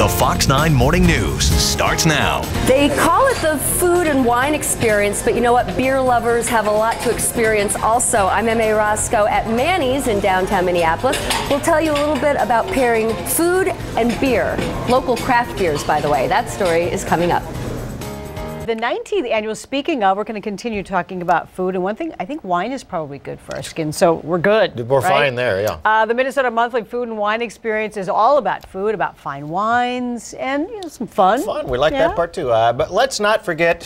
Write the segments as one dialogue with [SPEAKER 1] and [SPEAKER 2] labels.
[SPEAKER 1] The Fox 9 Morning News starts now.
[SPEAKER 2] They call it the food and wine experience, but you know what? Beer lovers have a lot to experience also. I'm M.A. Roscoe at Manny's in downtown Minneapolis. We'll tell you a little bit about pairing food and beer. Local craft beers, by the way. That story is coming up.
[SPEAKER 3] The 19th annual, speaking of, we're going to continue talking about food. And one thing, I think wine is probably good for our skin, so we're good.
[SPEAKER 4] We're
[SPEAKER 3] right?
[SPEAKER 4] fine there, yeah.
[SPEAKER 3] The Minnesota Monthly Food and Wine Experience is all about food, about fine wines, and some fun.
[SPEAKER 4] Fun, we like that part too. But let's not forget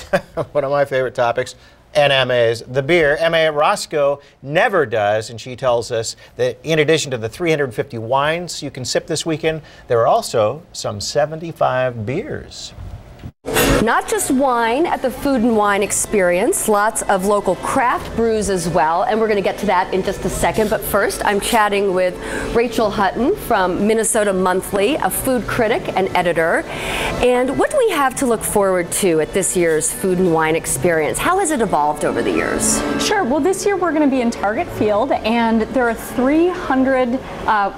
[SPEAKER 4] one of my favorite topics, NMA's, the beer. M.A. Roscoe never does, and she tells us that in addition to the 350 wines you can sip this weekend, there are also some 75 beers.
[SPEAKER 2] Not just wine at the Food and Wine Experience, lots of local craft brews as well, and we're going to get to that in just a second. But first, I'm chatting with Rachel Hutton from Minnesota Monthly, a food critic and editor. And what do we have to look forward to at this year's Food and Wine Experience? How has it evolved over the years?
[SPEAKER 5] Sure. Well, this year we're going to be in Target Field, and there are 300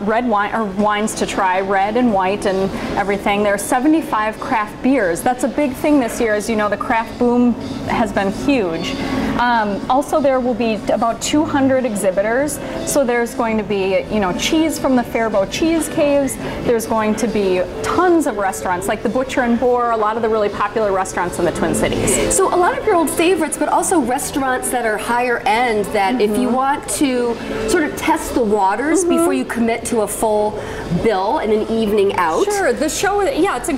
[SPEAKER 5] red wine or wines to try, red and white and everything. There are 75 craft beers. That's a big thing this year. As you know, the craft boom has been huge. Also, there will be about 200 exhibitors. So there's going to be, cheese from the Faribault Cheese Caves. There's going to be tons of restaurants like the Butcher and Boar, a lot of the really popular restaurants in the Twin Cities.
[SPEAKER 2] So a lot of your old favorites, but also restaurants that are higher end that if you want to sort of test the waters before you commit to a full bill and an evening out.
[SPEAKER 5] Sure, the show, yeah, it's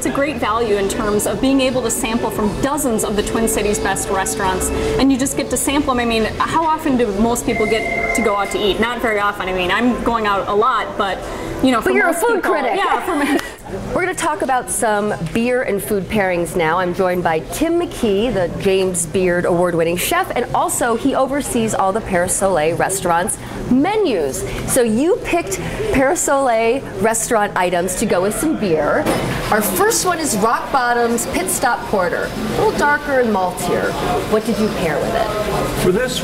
[SPEAKER 5] a great value in terms of being able to sample from dozens of the Twin Cities' best restaurants, and you just get to sample them. I mean, how often do most people get to go out to eat? Not very often. I mean, I'm going out a lot, but
[SPEAKER 2] but you're a food critic.
[SPEAKER 5] Yeah,
[SPEAKER 2] We're going to talk about some beer and food pairings now. I'm joined by Tim McKee, the James Beard award-winning chef, and also he oversees all the Paris Soleil restaurants' menus. So you picked Paris Soleil restaurant items to go with some beer. Our first one is Rock Bottom's Pit Stop Porter, a little darker and maltier. What did you pair with it?
[SPEAKER 6] For this,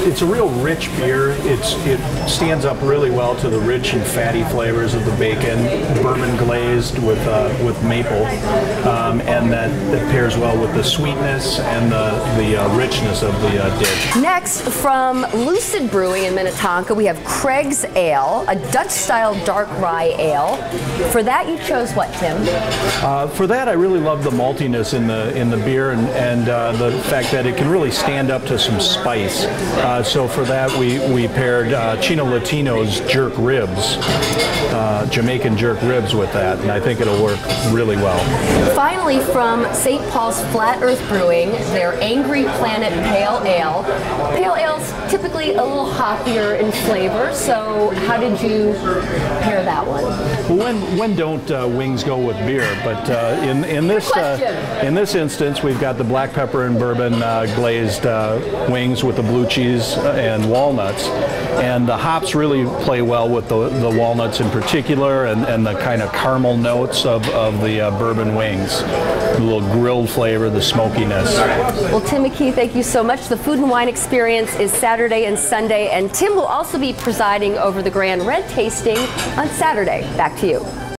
[SPEAKER 6] it's a real rich beer. It stands up really well to the rich and fatty flavors of the bacon, bourbon glazed with maple, and that pairs well with the sweetness and the richness of the dish.
[SPEAKER 2] Next, from Lucid Brewing in Minnetonka, we have Craig's Ale, a Dutch-style dark rye ale. For that, you chose what, Tim?
[SPEAKER 6] For that, I really love the maltiness in the beer and the fact that it can really stand up to some spice. So for that, we paired Chino Latino's jerk ribs, Jamaican jerk ribs with that, and I think it'll work really well.
[SPEAKER 2] Finally, from St. Paul's Flat Earth Brewing, their Angry Planet Pale Ale. Pale ale's typically a little hoppier in flavor, so how did you pair that one?
[SPEAKER 6] Well, when don't wings go with beer? But in this instance, we've got the black pepper and bourbon glazed wings with the blue cheese and walnuts, and the hops really play well with the walnuts in particular, and the kind of caramel notes of the bourbon wings, the little grilled flavor, the smokiness.
[SPEAKER 2] Well, Tim McKee, thank you so much. The Food and Wine Experience is Saturday and Sunday, and Tim will also be presiding over the Grand Red tasting on Saturday. Back to you.